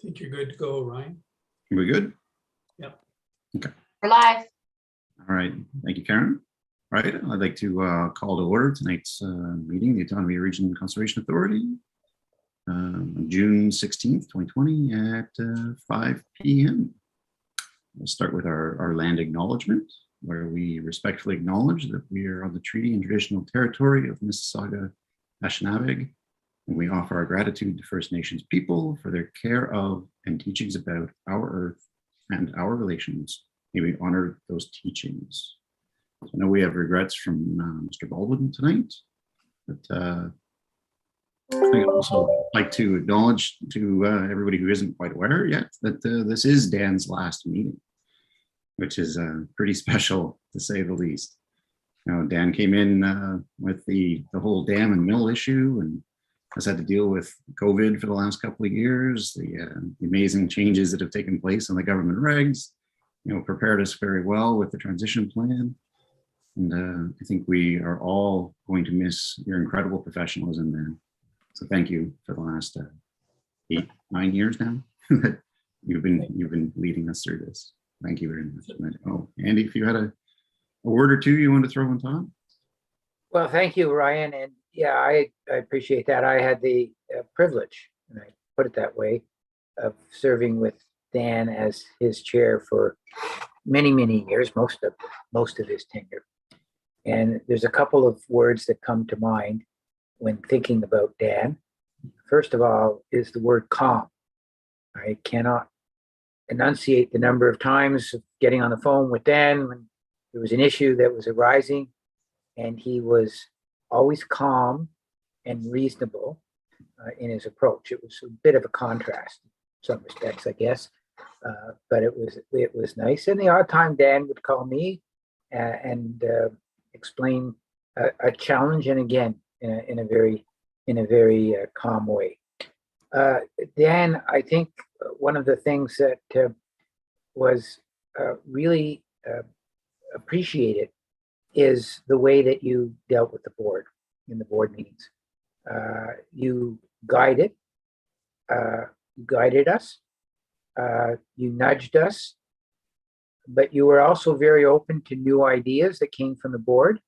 think you're good to go, Ryan. We good? Yep. Okay. We're live. All right. Thank you, Karen. All right. I'd like to call to order tonight's meeting, the Autonomy Region Conservation Authority, June 16th, 2020 at 5 p.m. We'll start with our land acknowledgement, where we respectfully acknowledge that we are on the treaty and traditional territory of Mississauga, Anishinaabe, and we offer our gratitude to First Nations people for their care of and teachings about our earth and our relations. May we honor those teachings. So I know we have regrets from Mr. Baldwin tonight, but I'd also like to acknowledge to everybody who isn't quite aware yet that this is Dan's last meeting, which is pretty special to say the least. You know, Dan came in with the whole dam and mill issue and has had to deal with COVID for the last couple of years, the amazing changes that have taken place in the government regs, you know, prepared us very well with the transition plan. And I think we are all going to miss your incredible professionalism, Dan. So thank you for the last 8-9 years now that you've been leading us through this. Thank you very much. Oh, Andy, if you had a word or two you want to throw on top. Well, thank you, Ryan. And yeah, I appreciate that. I had the privilege, and I put it that way, of serving with Dan as his chair for many, many years, most of his tenure. And there's a couple of words that come to mind when thinking about Dan. First of all is the word calm. I cannot enunciate the number of times of getting on the phone with Dan when there was an issue that was arising, and he was always calm and reasonable in his approach. It was a bit of a contrast in some respects, I guess, but it was nice. And the odd time Dan would call me and explain a challenge, and again in a very calm way. Dan, I think one of the things that was really appreciated is the way that you dealt with the board in the board meetings. You guided us, you nudged us, but you were also very open to new ideas that came from the board.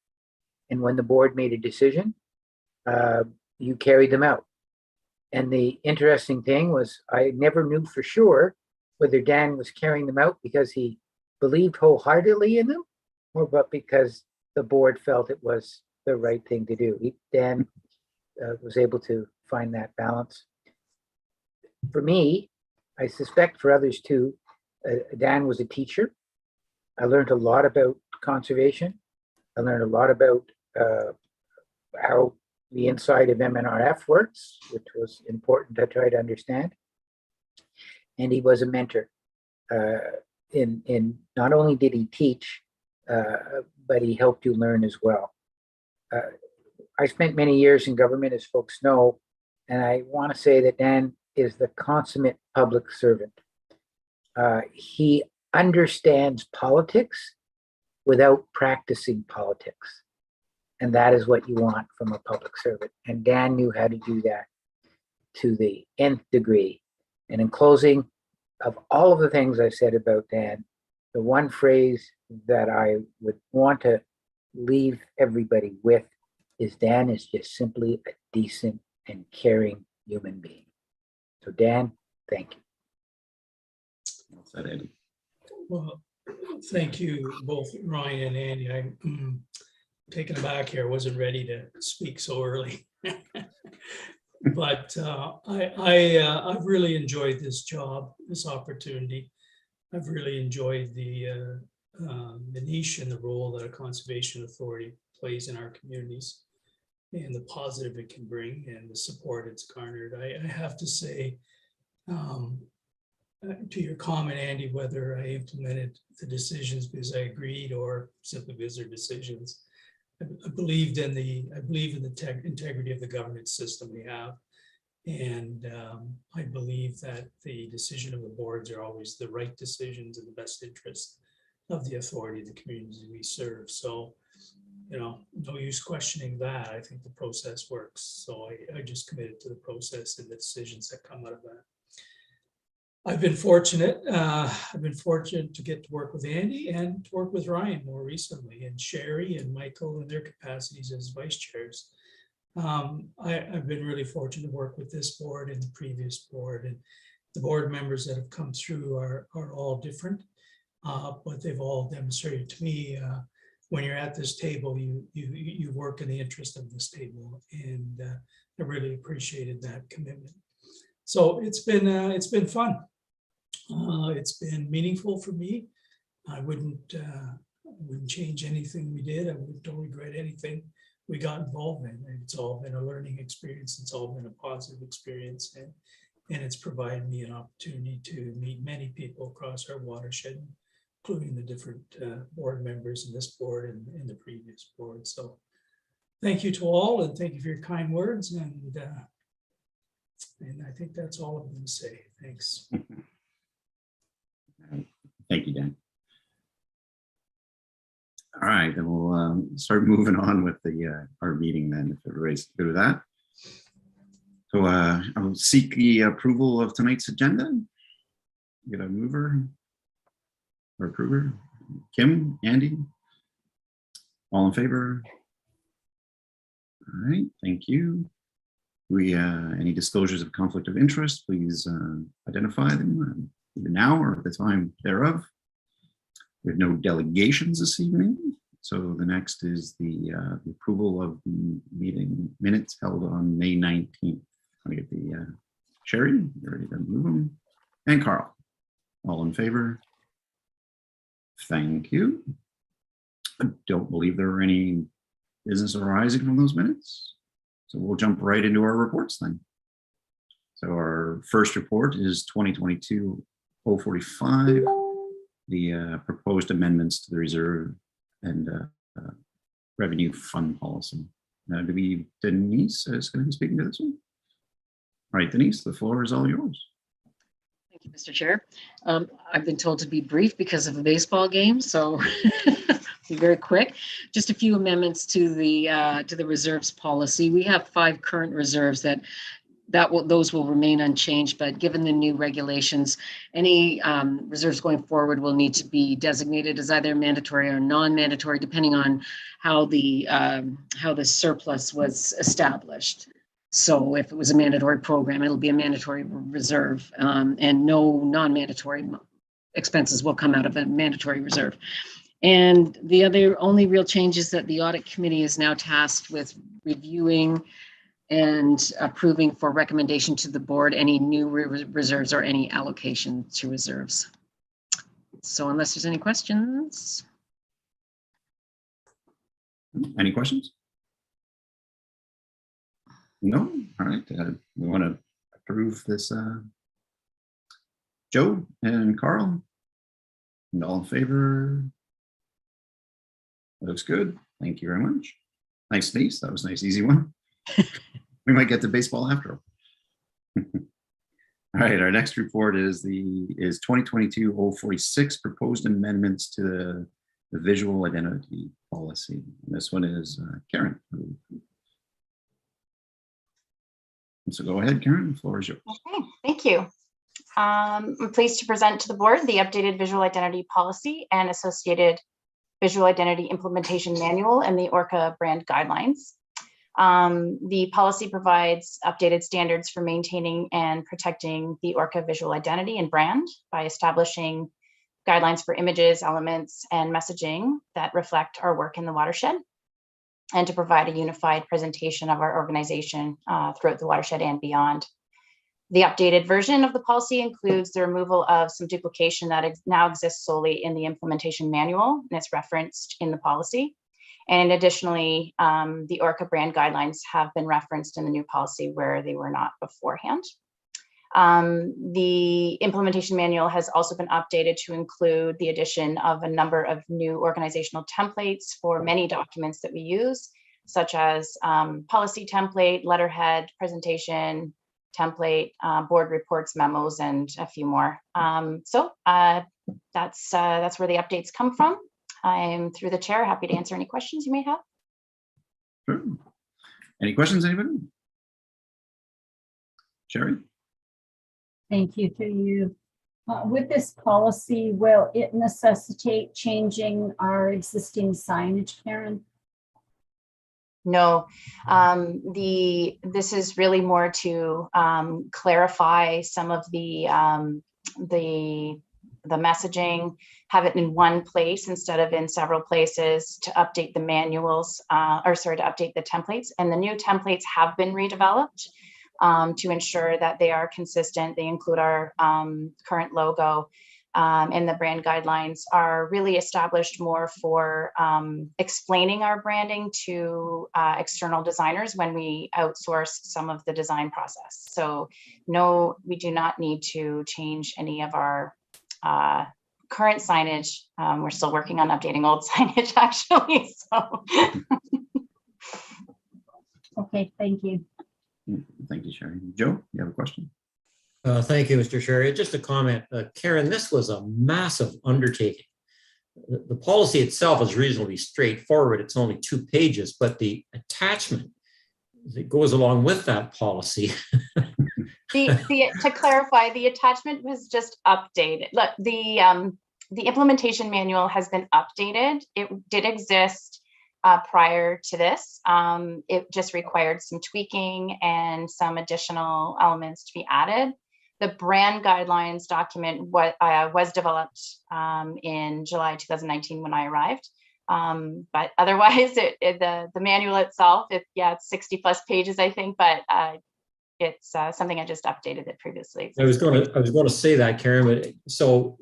And when the board made a decision, you carried them out. And the interesting thing was, I never knew for sure whether Dan was carrying them out because he believed wholeheartedly in them, or but because the board felt it was the right thing to do. Dan was able to find that balance. For me, I suspect for others too, Dan was a teacher. I learned a lot about conservation. I learned a lot about how the inside of MNRF works, which was important to try to understand. And he was a mentor. In not only did he teach, but he helped you learn as well. I spent many years in government, as folks know, and I want to say that Dan is the consummate public servant. He understands politics without practicing politics. And that is what you want from a public servant. And Dan knew how to do that to the nth degree. And in closing, of all of the things I said about Dan, the one phrase that I would want to leave everybody with is Dan is just simply a decent and caring human being. So Dan, thank you. Well said, Andy. Well, thank you both, Ryan and Andy. I'm taken aback here. I wasn't ready to speak so early. But I've really enjoyed this job, this opportunity. I've really enjoyed the niche and the role that a conservation authority plays in our communities, and the positive it can bring and the support it's garnered. I have to say, to your comment, Andy, whether I implemented the decisions because I agreed or simply because they're decisions, I believe in the integrity of the governance system we have. And I believe that the decision of the boards are always the right decisions in the best interest of the authority of the communities we serve. So, you know, no use questioning that. I think the process works. So I just committed to the process and the decisions that come out of that. I've been fortunate. I've been fortunate to get to work with Andy and to work with Ryan more recently, and Sherry and Michael in their capacities as vice chairs. I've been really fortunate to work with this board and the previous board, and the board members that have come through are all different, but they've all demonstrated to me when you're at this table, you work in the interest of this table, and I really appreciated that commitment. So it's been fun. It's been meaningful for me. I wouldn't change anything we did. Don't regret anything we got involved in. It's all been a learning experience. It's all been a positive experience, and it's provided me an opportunity to meet many people across our watershed, including the different board members in this board and the previous board. So thank you to all, and thank you for your kind words. And I think that's all I'm going to say. Thanks. Thank you, Dan. All right, then we'll start moving on with the our meeting then, if everybody's good with that. So I will seek the approval of tonight's agenda. Get a mover or approver. Kim, Andy, all in favor? All right, thank you. We any disclosures of conflict of interest, please identify them either now or at the time thereof. We have no delegations this evening, so the next is the approval of the meeting minutes held on May 19th. I'm gonna get the Sherry, you ready to move them, and Carl, all in favor? Thank you. I don't believe there were any business arising from those minutes, so we'll jump right into our reports then. So our first report is 2022-045, the proposed amendments to the reserve and revenue fund policy. Now, do we, Denise is going to be speaking to this one? All right, Denise, the floor is all yours. Thank you, Mr. Chair. I've been told to be brief because of a baseball game, so be very quick. Just a few amendments to the reserves policy. We have 5 current reserves those will remain unchanged, but given the new regulations, any reserves going forward will need to be designated as either mandatory or non-mandatory, depending on how the surplus was established. So if it was a mandatory program, it'll be a mandatory reserve, and no non-mandatory expenses will come out of a mandatory reserve. And the only real change is that the audit committee is now tasked with reviewing and approving for recommendation to the board any new reserves or any allocation to reserves. So unless there's any questions. Any questions? No? All right, we want to approve this. Joe and Carl, and all in favor? Looks good. Thank you very much. Nice, Denise. That was a nice, easy one. We might get to baseball after all. All right, our next report is 2022-046, proposed amendments to the visual identity policy. And this one is Karen. So go ahead, Karen, the floor is yours. Okay, thank you. I'm pleased to present to the board the updated visual identity policy and associated visual identity implementation manual and the ORCA brand guidelines. The policy provides updated standards for maintaining and protecting the ORCA visual identity and brand by establishing guidelines for images, elements, and messaging that reflect our work in the watershed, and to provide a unified presentation of our organization throughout the watershed and beyond. The updated version of the policy includes the removal of some duplication that now exists solely in the implementation manual, and it's referenced in the policy. And additionally, the ORCA brand guidelines have been referenced in the new policy where they were not beforehand. The implementation manual has also been updated to include the addition of a number of new organizational templates for many documents that we use, such as policy template, letterhead, presentation template, board reports, memos, and a few more. So that's where the updates come from. I'm through the chair, happy to answer any questions you may have. Sure. Any questions, anybody? Sherry? Thank you to you. With this policy, will it necessitate changing our existing signage, Karen? No, this is really more to clarify some of the messaging, have it in one place instead of in several places, to update the manuals, to update the templates. And the new templates have been redeveloped to ensure that they are consistent. They include our current logo, and the brand guidelines are really established more for explaining our branding to external designers when we outsource some of the design process. So no, we do not need to change any of our current signage. We're still working on updating old signage, actually. So. Okay, thank you. Thank you, Sherry. Joe, you have a question? Thank you, Mr. Chair. Just a comment. Karen, this was a massive undertaking. The policy itself is reasonably straightforward. It's only 2 pages, but the attachment that goes along with that policy. To clarify, the attachment was just updated. Look, the implementation manual has been updated. It did exist prior to this. It just required some tweaking and some additional elements to be added. The brand guidelines document was developed in July 2019 when I arrived. But otherwise, the manual itself, it's 60+ pages, I think, but it's something I just updated it previously. I was going to say that, Karen, but so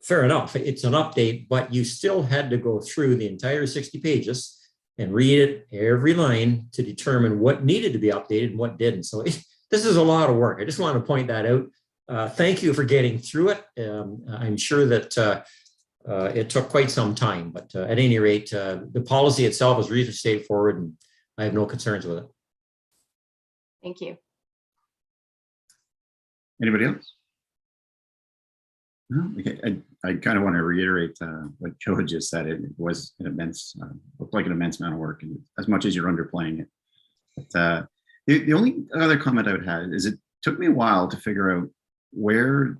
fair enough. It's an update, but you still had to go through the entire 60 pages and read it, every line, to determine what needed to be updated and what didn't. So this is a lot of work. I just want to point that out. Thank you for getting through it. I'm sure that it took quite some time, but at any rate, the policy itself is reasonably straightforward, and I have no concerns with it. Thank you. Anybody else? No? Okay. I kind of want to reiterate what Joe had just said. It was an immense, looked like an immense amount of work, and as much as you're underplaying it. But the only other comment I would have is it took me a while to figure out where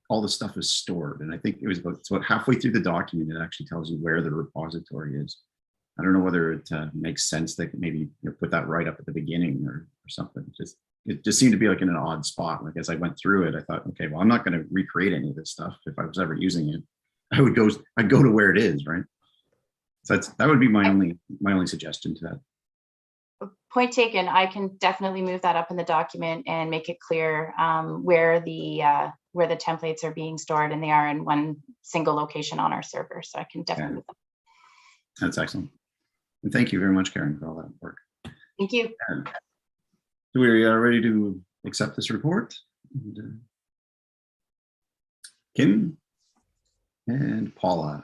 all the stuff is stored. And I think it was about halfway through the document, it actually tells you where the repository is. I don't know whether it makes sense that maybe put that right up at the beginning or something. It just seemed to be like in an odd spot. Like as I went through it, I thought, okay, well, I'm not going to recreate any of this stuff. If I was ever using it, I'd go to where it is, right? So that would be my only suggestion to that. Point taken. I can definitely move that up in the document and make it clear where the templates are being stored, and they are in one single location on our server. So I can definitely move them. That's excellent. And thank you very much, Karen, for all that work. Thank you. So we are ready to accept this report. And, Kim and Paula,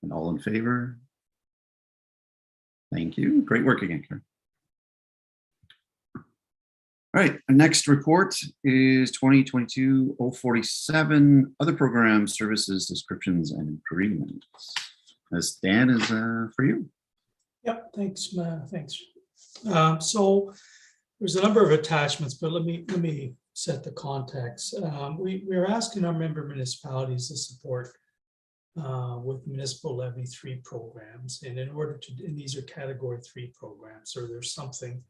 and all in favor? Thank you. Great work again, Karen. All right, our next report is 2022-047, other programs, services, descriptions, and agreements. This, Dan, is for you. Yep, thanks, thanks. So there's a number of attachments, but let me set the context. We're asking our member municipalities to support with municipal levy 3 programs, and and these are category 3 programs, or there's something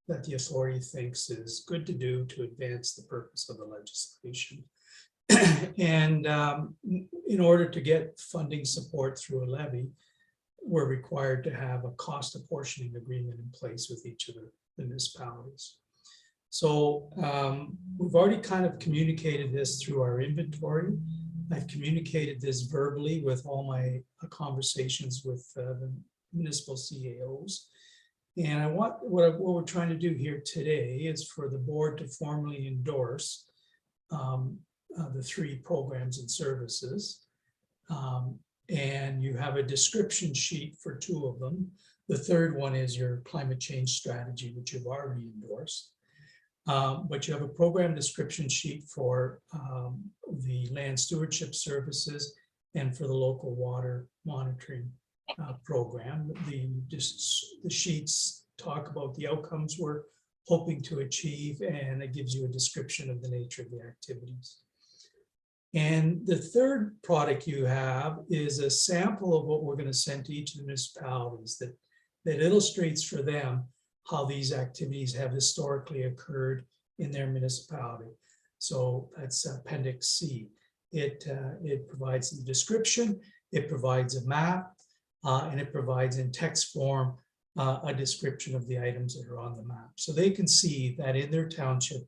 that the authority thinks is good to do to advance the purpose of the legislation. And in order to get funding support through a levy, we're required to have a cost apportioning agreement in place with each of the municipalities. So we've already kind of communicated this through our inventory. I've communicated this verbally with all my conversations with the municipal CAOs. And what we're trying to do here today is for the board to formally endorse the 3 programs and services. And you have a description sheet for 2 of them. The third one is your climate change strategy, which you've already endorsed. But you have a program description sheet for the land stewardship services and for the local water monitoring program. The sheets talk about the outcomes we're hoping to achieve, and it gives you a description of the nature of the activities. And the third product you have is a sample of what we're going to send to each of the municipalities that illustrates for them how these activities have historically occurred in their municipality. So that's Appendix C. It provides the description, it provides a map, and it provides in text form a description of the items that are on the map. So they can see that in their township,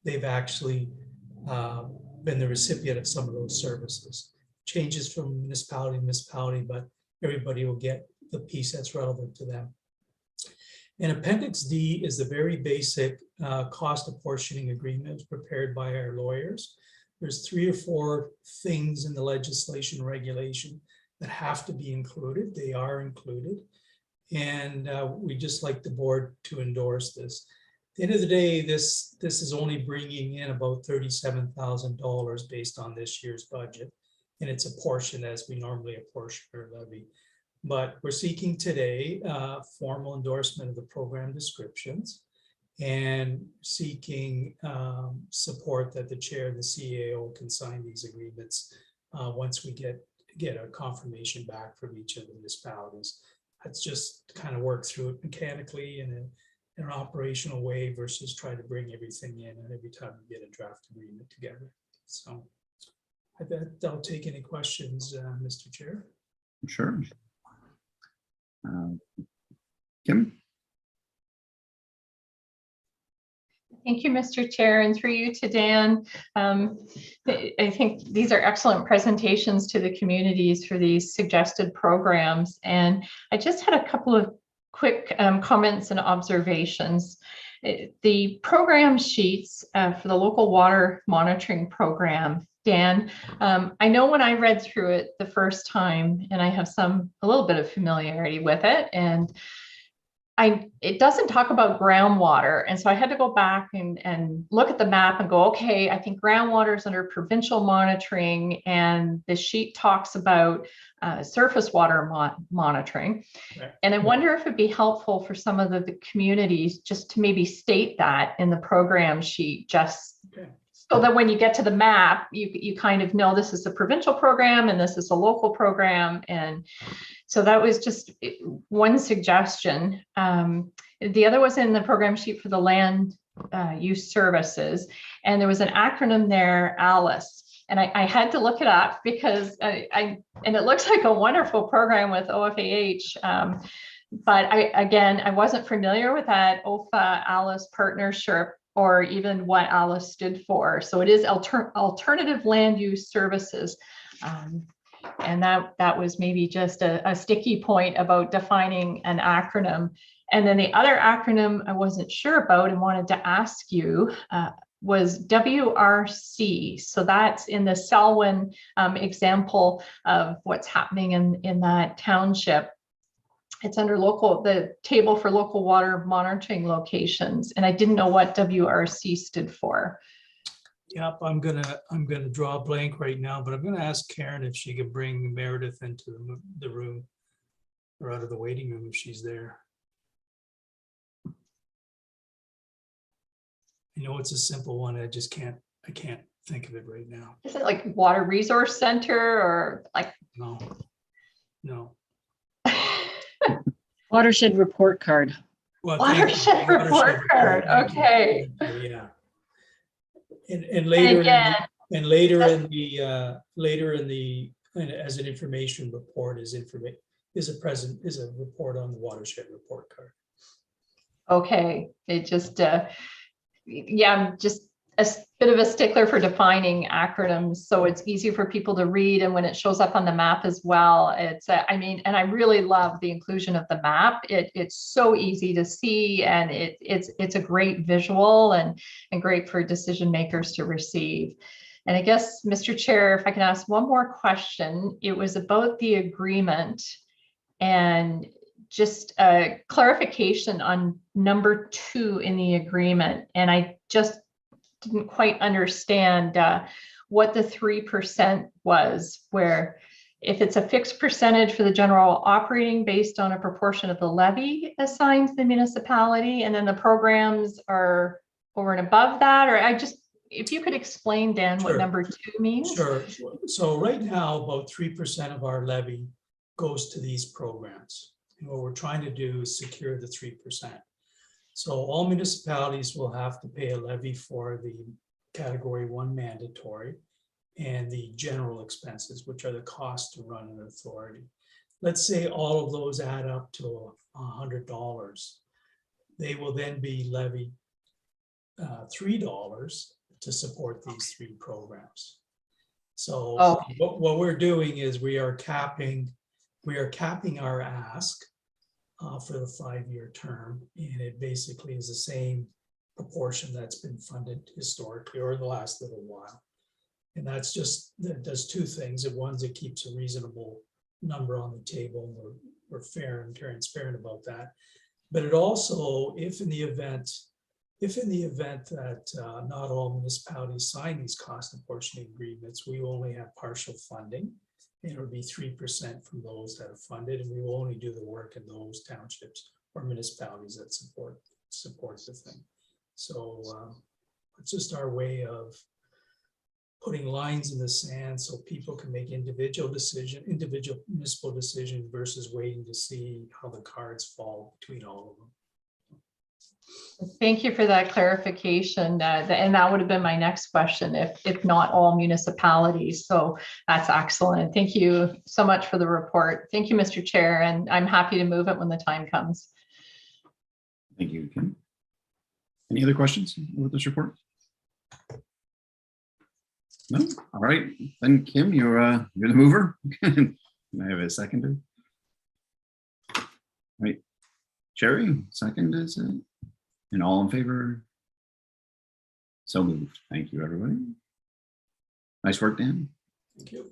they've actually been the recipient of some of those services. Changes from municipality to municipality, but everybody will get the piece that's relevant to them. And Appendix D is the very basic cost apportioning agreement prepared by our lawyers. There's 3 or 4 things in the legislation regulation that have to be included. They are included. And we just like the board to endorse this. At the end of the day, this is only bringing in about $37,000 based on this year's budget. And it's apportioned as we normally apportion our levy. But we're seeking today formal endorsement of the program descriptions and seeking support that the chair of the CAO can sign these agreements once we get a confirmation back from each of the municipalities. That's just kind of work through it mechanically in an operational way versus try to bring everything in and every time we get a draft agreement together. So I bet I'll take any questions, Mr. Chair. Sure. Kim? Thank you, Mr. Chair, and through you to Dan. I think these are excellent presentations to the communities for these suggested programs. And I just had a couple of quick comments and observations. The program sheets for the local water monitoring program, Dan, I know when I read through it the first time, and I have a little bit of familiarity with it, and it doesn't talk about groundwater. And so I had to go back and look at the map and go, okay, I think groundwater is under provincial monitoring, and the sheet talks about surface water monitoring. Right. And I wonder if it'd be helpful for some of the communities just to maybe state that in the program sheet, just so that when you get to the map, you kind of know this is a provincial program and this is a local program. And so that was just one suggestion. The other was in the program sheet for the land use services. And there was an acronym there, ALICE. And I had to look it up because and it looks like a wonderful program with OFAH. But I wasn't familiar with that OFA ALICE partnership or even what ALICE stood for. So it is Alternative Land Use Services. And that was maybe just a sticky point about defining an acronym. And then the other acronym I wasn't sure about and wanted to ask you was WRC. So that's in the Selwyn example of what's happening in that township. It's under the table for local water monitoring locations. And I didn't know what WRC stood for. Yep, I'm gonna draw a blank right now, but I'm gonna ask Karen if she could bring Meredith into the room or out of the waiting room if she's there. I know it's a simple one. I can't think of it right now. Is it like Water Resource Center or like? No. Watershed report card. Well, thank you. Watershed report card. Okay. Yeah. And later, again, later in the as an information report is a report on the watershed report card. Okay, it just I'm just a bit of a stickler for defining acronyms, so it's easy for people to read, and when it shows up on the map as well, it's and I really love the inclusion of the map. It's so easy to see, and it's a great visual and great for decision makers to receive. And I guess, Mr. Chair, if I can ask one more question, it was about the agreement and just a clarification on number 2 in the agreement. And I just didn't quite understand what the 3% was, where if it's a fixed percentage for the general operating based on a proportion of the levy assigned to the municipality, and then the programs are over and above that, or if you could explain, Dan, what Sure. number 2 means? Sure. So right now, about 3% of our levy goes to these programs. And what we're trying to do is secure the 3%. So all municipalities will have to pay a levy for the category 1 mandatory and the general expenses, which are the costs to run an authority. Let's say all of those add up to $100. They will then be levied $3 to support these 3 programs. So Okay. what we're doing is we are capping our ask for the 5-year term, and it basically is the same proportion that's been funded historically or the last little while. And that does 2 things. It keeps a reasonable number on the table, and we're fair and transparent about that. But it also, if in the event that not all municipalities sign these cost apportioning agreements, we will only have partial funding. And it'll be 3% from those that are funded, and we will only do the work in those townships or municipalities that support the thing. So it's just our way of putting lines in the sand so people can make individual municipal decisions versus waiting to see how the cards fall between all of them. Thank you for that clarification. And that would have been my next question, if not all municipalities. So that's excellent. Thank you so much for the report. Thank you, Mr. Chair, and I'm happy to move it when the time comes. Thank you, Kim. Any other questions with this report? No? All right, then Kim, you're the mover. Can I have a seconder? All right, Jerry, second is it? And all in favor? So moved. Thank you, everybody. Nice work, Dan. Thank you.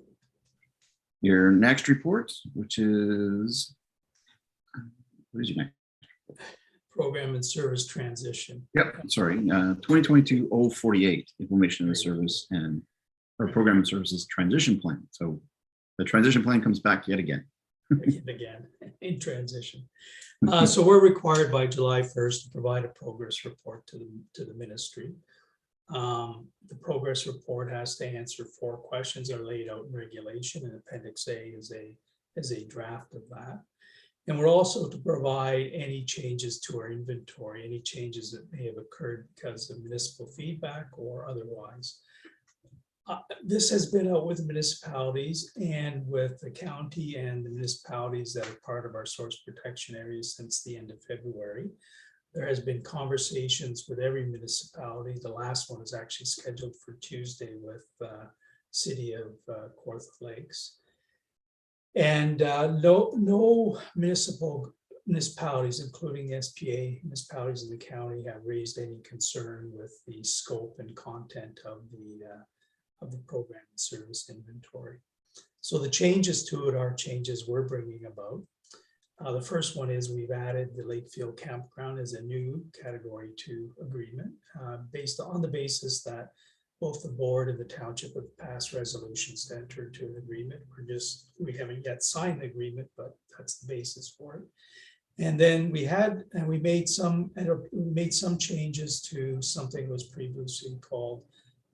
Your next report, which is, what is your next? Program and service transition. Yep, sorry, 2022-048, implementation of the service and or program and services transition plan. So the transition plan comes back yet again. Again, in transition. So we're required by July 1st to provide a progress report to the ministry. The progress report has to answer 4 questions that are laid out in regulation, and Appendix A is a draft of that. And we're also to provide any changes to our inventory, any changes that may have occurred because of municipal feedback or otherwise. This has been out with municipalities and with the county and the municipalities that are part of our source protection areas since the end of February. There has been conversations with every municipality. The last one is actually scheduled for Tuesday with City of Kawartha Lakes. And no municipalities, including the SPA municipalities in the county, have raised any concern with the scope and content of the program and service inventory. So the changes to it are changes we're bringing about. The first one is we've added the Lakefield Campground as a new Category 2 agreement based on the basis that both the board and the township have passed resolutions to enter into an agreement. We haven't yet signed the agreement, but that's the basis for it. And then we made some changes to something that was previously called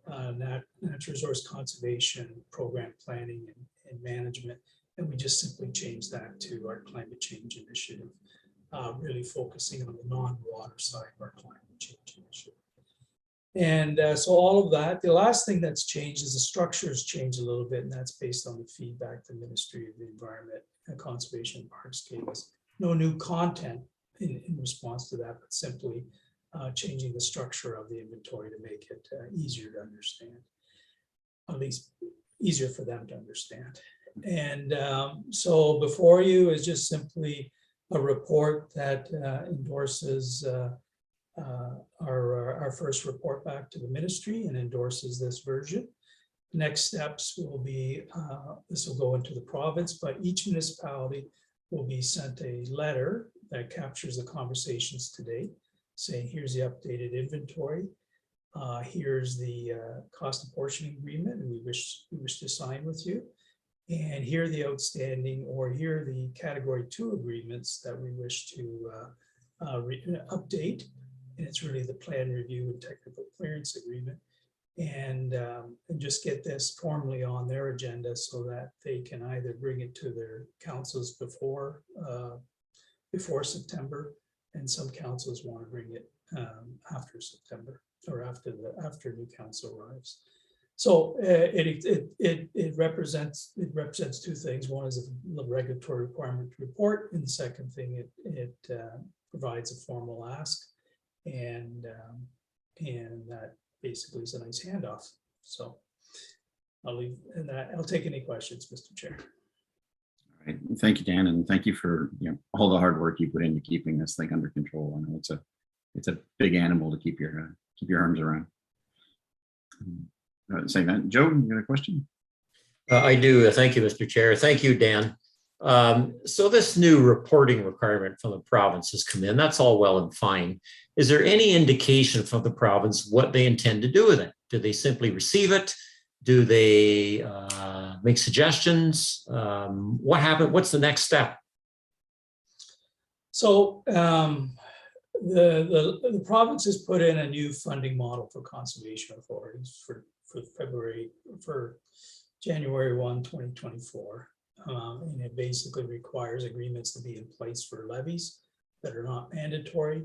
Natural Resource Conservation Program Planning and Management. And we just simply changed that to our climate change initiative, really focusing on the non-water side of our climate change initiative. And so all of that, the last thing that's changed is the structures changed a little bit, and that's based on the feedback the Ministry of the Environment and Conservation and Parks gave us. No new content in response to that, but simply changing the structure of the inventory to make it easier to understand, at least easier for them to understand. And so before you is just simply a report that endorses our first report back to the ministry and endorses this version. Next steps will be, this will go into the province, but each municipality will be sent a letter that captures the conversations today, saying here's the updated inventory, here's the cost apportioning agreement, and we wish to sign with you, and here are the outstanding, or here are the Category 2 agreements that we wish to update. And it's really the plan review and technical clearance agreement. and just get this formally on their agenda so that they can either bring it to their councils before September, and some councils want to bring it after September or after new council arrives. So it represents two things. One is a regulatory requirement to report, and the second thing, it provides a formal ask, and that basically is a nice handoff. So I'll leave that. I'll take any questions, Mr. Chair. All right. Thank you, Dan, and thank you for all the hard work you put into keeping this thing under control. I know it's a big animal to keep your arms around. Saying that, Joe, you got a question? I do. Thank you, Mr. Chair. Thank you, Dan. So this new reporting requirement from the province has come in. That's all well and fine. Is there any indication from the province what they intend to do with it? Do they simply receive it? Do they make suggestions? What happened? What's the next step? So the province has put in a new funding model for conservation authorities for January 1, 2024. And it basically requires agreements to be in place for levies that are not mandatory,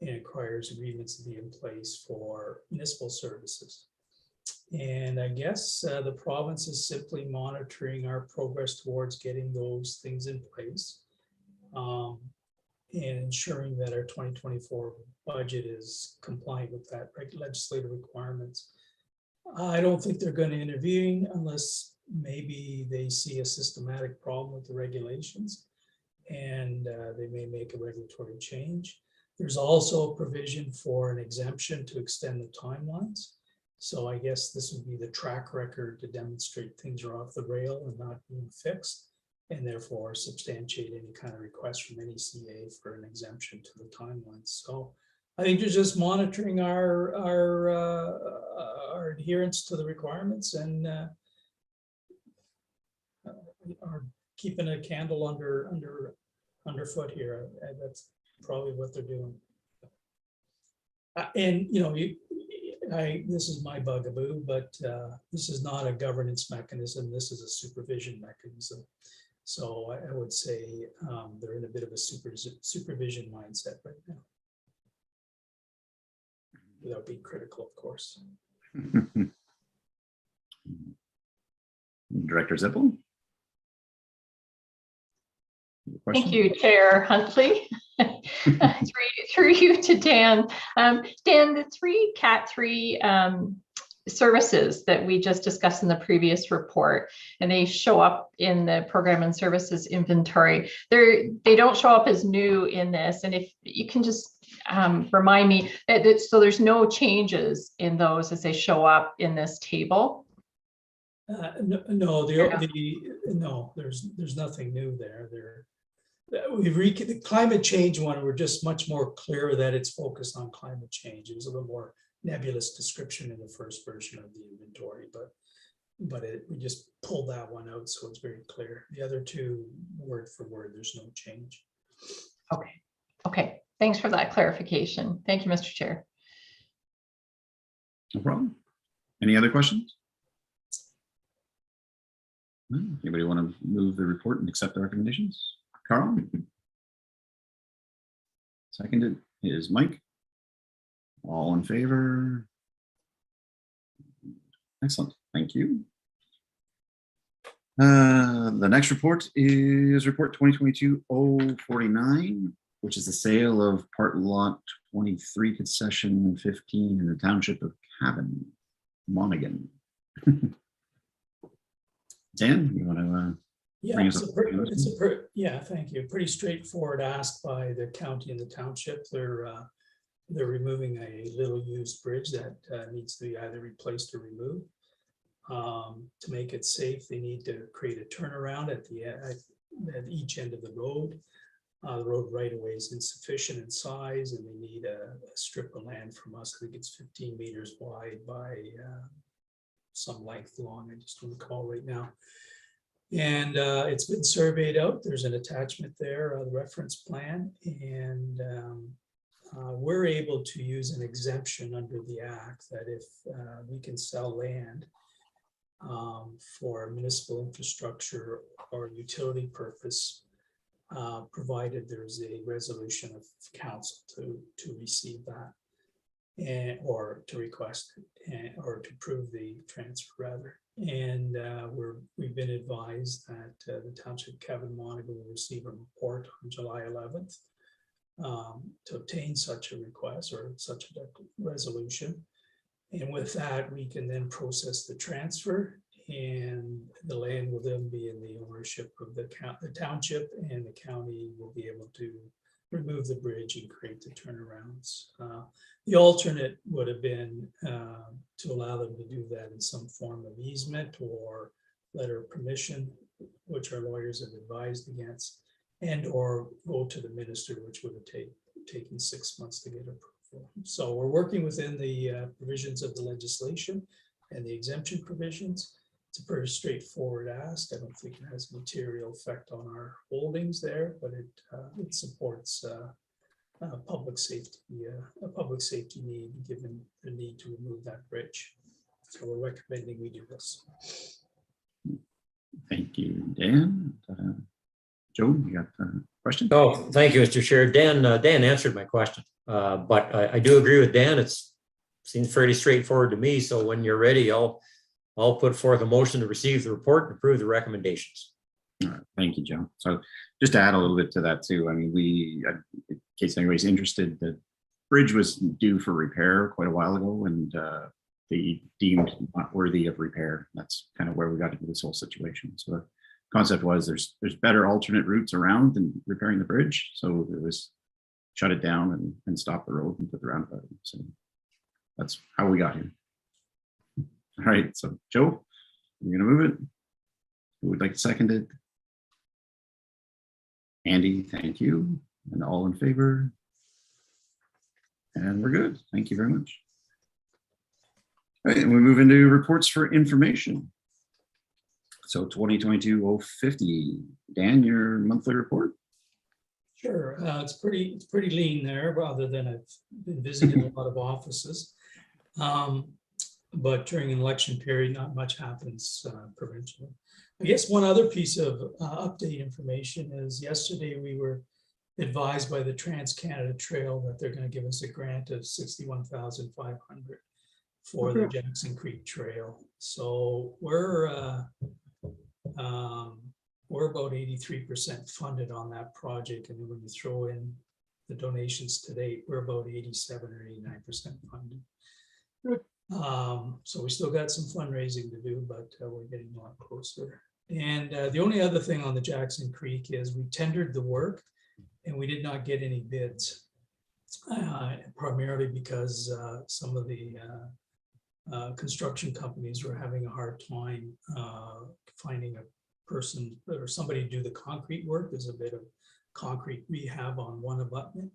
and it requires agreements to be in place for municipal services. And I guess the province is simply monitoring our progress towards getting those things in place, and ensuring that our 2024 budget is compliant with that legislative requirements. I don't think they're going to intervene unless maybe they see a systematic problem with the regulations, and they may make a regulatory change. There's also a provision for an exemption to extend the timelines. So I guess this would be the track record to demonstrate things are off the rail and not being fixed, and therefore substantiate any kind of request from any CA for an exemption to the timelines. So I think they're just monitoring our adherence to the requirements, and are keeping a candle underfoot here. That's probably what they're doing. And this is my bugaboo, but this is not a governance mechanism. This is a supervision mechanism. So I would say they're in a bit of a supervision mindset right now, without being critical, of course. Director Zippel? Thank you, Chair Huntley. through you to Dan. Dan, the three Cat 3 services that we just discussed in the previous report, and they show up in the program and services inventory. They don't show up as new in this, and if you can just remind me that so there's no changes in those as they show up in this table. No, there's nothing new there. The climate change one, we're just much more clear that it's focused on climate change. It was a little more nebulous description in the first version of the inventory, but we just pulled that one out, so it's very clear. The other two, word for word, there's no change. Okay. Thanks for that clarification. Thank you, Mr. Chair. No problem. Any other questions? Anybody want to move the report and accept the recommendations? Carl? Seconded is Mike. All in favor? Excellent, thank you. The next report is report 2022-049, which is the sale of part lot 23, concession 15 in the township of Cavan, Monaghan. Dan, you want to? Yeah, thank you. Pretty straightforward ask by the county and the township. They're removing a little used bridge that needs to be either replaced or removed. To make it safe, they need to create a turnaround at each end of the road. The road right away is insufficient in size, and they need a strip of land from us. I think it's 15 meters wide by some length long. I just don't recall right now. And it's been surveyed out. There's an attachment there, a reference plan, and we're able to use an exemption under the act that if we can sell land for municipal infrastructure or utility purpose, provided there's a resolution of council to receive that and or to request it or to approve the transfer rather. And we've been advised that the Township Kevin Monagle will receive a report on July 11th to obtain such a request or such a resolution. And with that, we can then process the transfer, and the land will then be in the ownership of the township, and the county will be able to remove the bridge and create the turnarounds. The alternate would have been to allow them to do that in some form of easement or letter of permission, which our lawyers have advised against, and or go to the minister, which would have taken 6 months to get approval. So we're working within the provisions of the legislation and the exemption provisions. It's a pretty straightforward ask. I don't think it has material effect on our holdings there, but it supports a public safety need, given the need to remove that bridge. So we're recommending we do this. Thank you, Dan. Joe, you got a question? Oh, thank you, Mr. Chair. Dan answered my question, but I do agree with Dan. It seems fairly straightforward to me. So when you're ready, I'll put forth a motion to receive the report and approve the recommendations. All right, thank you, Joe. So just to add a little bit to that too, I mean, in case anybody's interested, the bridge was due for repair quite a while ago, and they deemed not worthy of repair. That's kind of where we got into this whole situation. So the concept was there's better alternate routes around than repairing the bridge. So it was shut it down and stop the road and put the roundabout in. So that's how we got here. All right, so Joe, you're gonna move it. Who would like to second it? Andy, thank you. And all in favor? And we're good. Thank you very much. All right, and we move into reports for information. So 2022-050, Dan, your monthly report? Sure, it's pretty lean there, rather than I've been visiting a lot of offices. But during an election period, not much happens provincially. I guess one other piece of update information is yesterday we were advised by the Trans-Canada Trail that they're going to give us a grant of $61,500 for the Jackson Creek Trail. So we're about 83% funded on that project, and then when you throw in the donations to date, we're about 87 or 89% funded. Good. So we still got some fundraising to do, but we're getting a lot closer. And the only other thing on the Jackson Creek is we tendered the work and we did not get any bids, primarily because some of the construction companies were having a hard time finding a person or somebody to do the concrete work. There's a bit of concrete rehab on one abutment,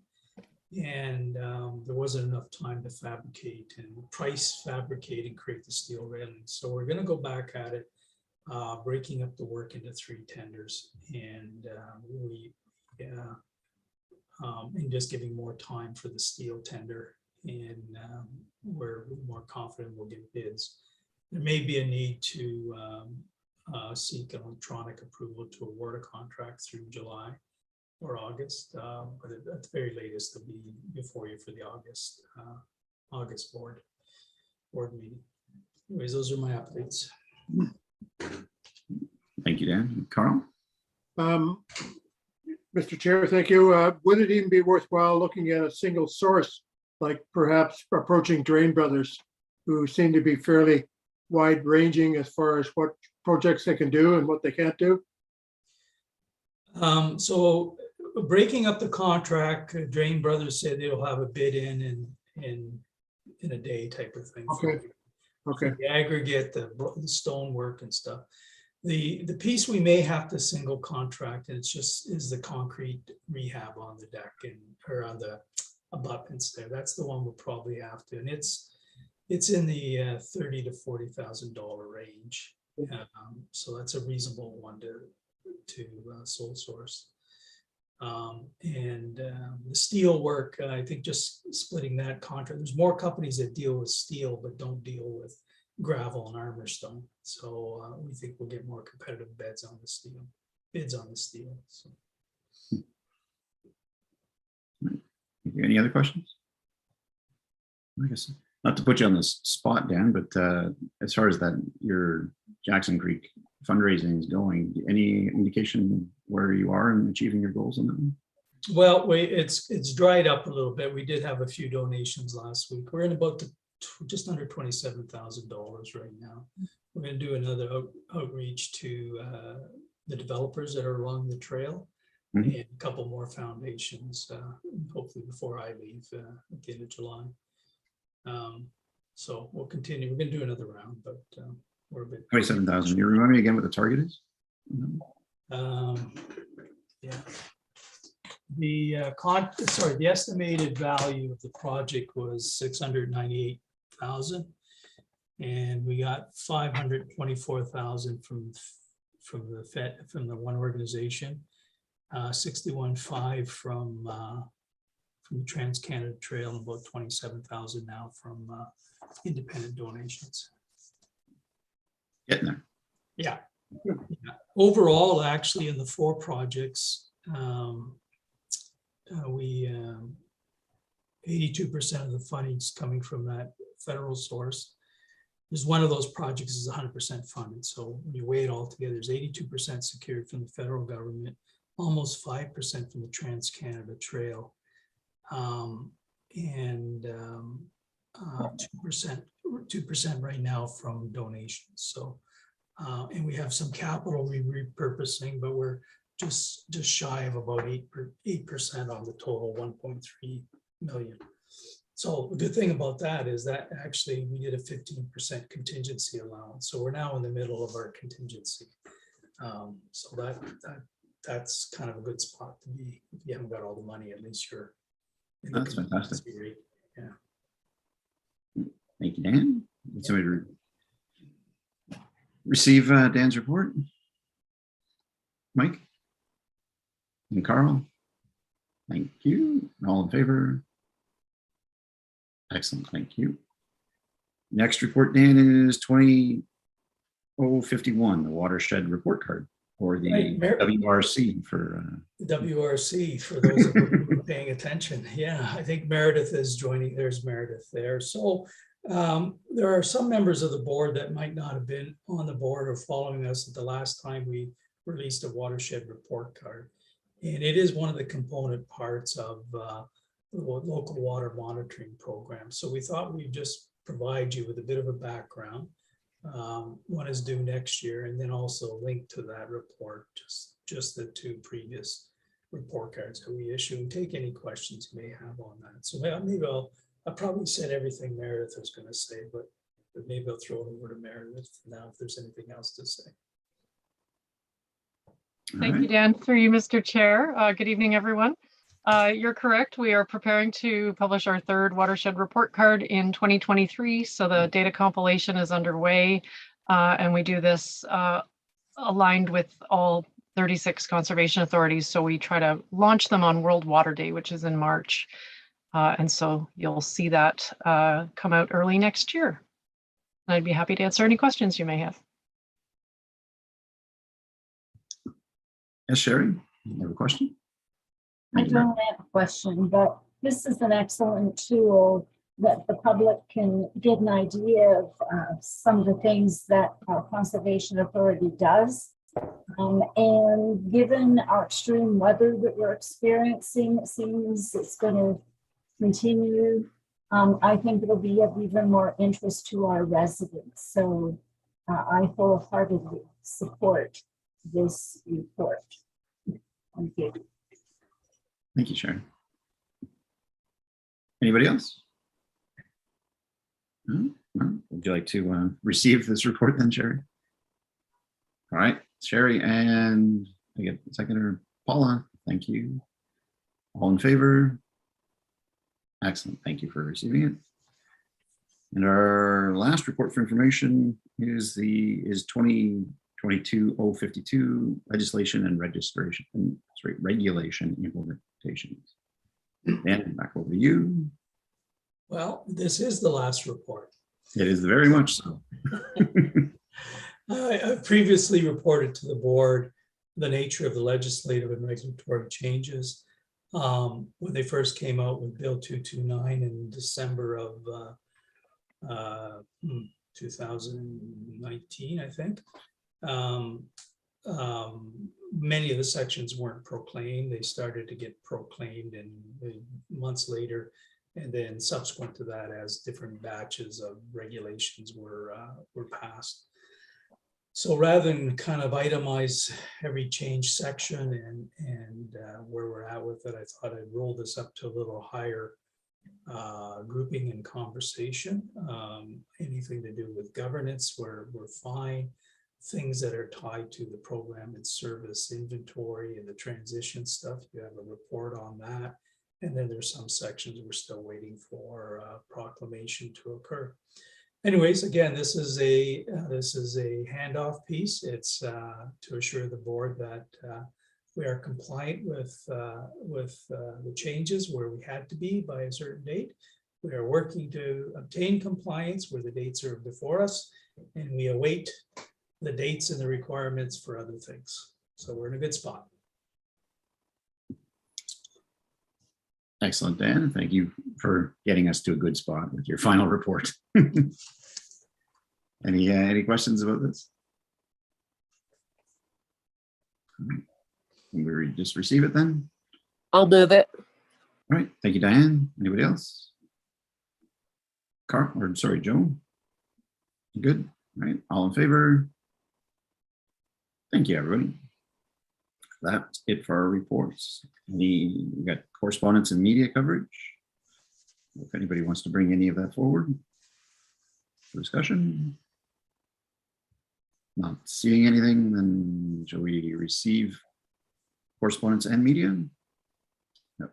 and there wasn't enough time to fabricate and price fabricate and create the steel railing. So we're going to go back at it, breaking up the work into 3 tenders, and and just giving more time for the steel tender, and we're more confident we'll get bids. There may be a need to seek electronic approval to award a contract through July or August, but at the very latest, they'll be before you for the August board meeting. Anyways, those are my updates. Thank you, Dan. Carl? Mr. Chair, thank you. Would it even be worthwhile looking at a single source, like perhaps approaching Drain Brothers, who seem to be fairly wide ranging as far as what projects they can do and what they can't do? So breaking up the contract, Drain Brothers said they'll have a bid in a day type of thing. Okay. Okay. The aggregate, the stonework and stuff. The piece we may have to single contract, and is the concrete rehab on the deck or on the abutments there. That's the one we'll probably have to, and it's in the $30,000 to $40,000 range. So that's a reasonable one to sole source. The steel work, I think just splitting that contract, there's more companies that deal with steel but don't deal with gravel and armor stone. So we think we'll get more competitive bids on the steel. So. Any other questions? I guess not to put you on the spot, Dan, but as far as that your Jackson Creek fundraising is going, any indication where you are in achieving your goals on that one? Well, it's dried up a little bit. We did have a few donations last week. We're in about just under $27,000 right now. We're going to do another outreach to the developers that are along the trail, Mhm. and a couple more foundations, hopefully before I leave at the end of July. So we'll continue. We're going to do another round, but we're a bit. 27,000. You remind me again what the target is? Yeah. The estimated value of the project was 698,000. And we got 524,000 from the one organization, 61.5 from the Trans-Canada Trail, and about 27,000 now from independent donations. Getting there. Yeah. Overall, actually, in the 4 projects, we 82% of the funding is coming from that federal source. There's one of those projects is 100% funded. So when you weigh it all together, there's 82% secured from the federal government, almost 5% from the Trans-Canada Trail, and 2% right now from donations. So, and we have some capital repurposing, but we're just shy of about 8% on the total 1.3 million. So the good thing about that is that actually we did a 15% contingency allowance. So we're now in the middle of our contingency. So that's kind of a good spot to be. If you haven't got all the money, at least you're in the That's fantastic. contingency rate. Yeah. Thank you, Dan. Would somebody receive Dan's report? Mike? And Carl? Thank you. All in favor? Excellent, thank you. Next report, Dan, is 20-051, the watershed report card for the Right, WRC for WRC, for those of you who are paying attention. Yeah, I think Meredith is joining. There's Meredith there. So there are some members of the board that might not have been on the board or following us at the last time we released a watershed report card. And it is one of the component parts of the local water monitoring program. So we thought we'd just provide you with a bit of a background. One is due next year, and then also link to that report, just the 2 previous report cards that we issue, and take any questions you may have on that. So maybe I'll probably said everything Meredith was going to say, but maybe I'll throw it over to Meredith now if there's anything else to say. Thank you, Dan. Through you, Mr. Chair. Good evening, everyone. You're correct. We are preparing to publish our 3rd watershed report card in 2023. So the data compilation is underway, and we do this aligned with all 36 conservation authorities. So we try to launch them on World Water Day, which is in March. And so you'll see that come out early next year. And I'd be happy to answer any questions you may have. Yes, Sherry, you have a question? I don't have a question, but this is an excellent tool that the public can get an idea of some of the things that our conservation authority does. And given our extreme weather that we're experiencing, it seems it's going to continue. I think it'll be of even more interest to our residents. So I wholeheartedly support this report. Thank you. Thank you, Sharon. Anybody else? No? No? Would you like to receive this report then, Sherry? All right, Sherry, and I get a seconder, Paula. Thank you. All in favor? Excellent. Thank you for receiving it. And our last report for information is 2023-0 22-052 legislation and registration, regulation implementations. Dan, back over to you. Well, this is the last report. It is very much so. I've previously reported to the board the nature of the legislative and regulatory changes. When they first came out with Bill 229 in December of 2019, I think. Many of the sections weren't proclaimed. They started to get proclaimed in months later. And then subsequent to that, as different batches of regulations were passed. So rather than kind of itemize every change section and where we're at with it, I thought I'd roll this up to a little higher grouping and conversation. Anything to do with governance, we're fine. Things that are tied to the program and service inventory and the transition stuff, you have a report on that. And then there's some sections we're still waiting for proclamation to occur. Anyways, again, this is a handoff piece. It's to assure the board that we are compliant with the changes where we had to be by a certain date. We are working to obtain compliance where the dates are before us, and we await the dates and the requirements for other things. So we're in a good spot. Excellent, Dan. Thank you for getting us to a good spot with your final report. Any questions about this? Can we just receive it then? I'll move it. All right. Thank you, Diane. Anybody else? Carl, or sorry, Joe? You good? All right. All in favor? Thank you, everybody. That's it for our reports. We got correspondence and media coverage. If anybody wants to bring any of that forward for discussion. Not seeing anything, then shall we receive correspondence and media?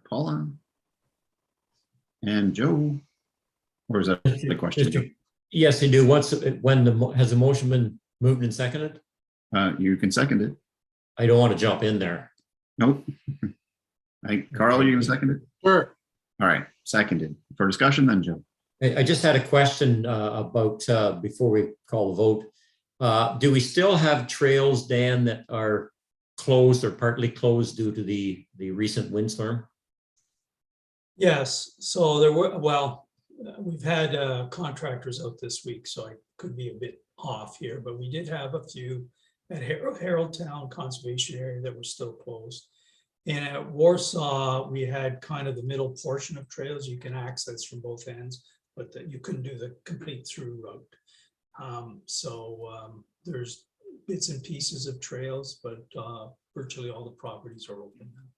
Paula and Joe, or is that the question? Joe? Yes, you do. Has the motion been moved and seconded? You can second it. I don't want to jump in there. Nope. Hey, Carl, are you going to second it? Sure. All right, seconded. For discussion then, Joe. I just had a question about, before we call the vote. Do we still have trails, Dan, that are closed or partly closed due to the recent windstorm? Yes, so there were, well, we've had contractors out this week, so I could be a bit off here, but we did have a few at Haroldtown Conservation Area that were still closed. And at Warsaw, we had kind of the middle portion of trails you can access from both ends, but that you couldn't do the complete through route. There's bits and pieces of trails, but virtually all the properties are open now.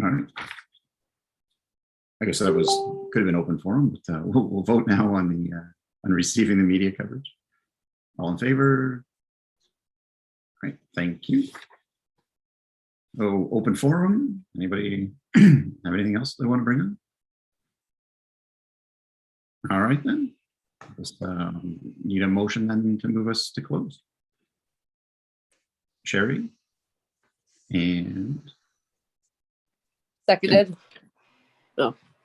All right. I guess that could have been open forum, but we'll vote now on receiving the media coverage. All in favor? Great, thank you. So open forum. Anybody have anything else they want to bring up? All right then. Just need a motion then to move us to close. Sherry and Seconded. Oh,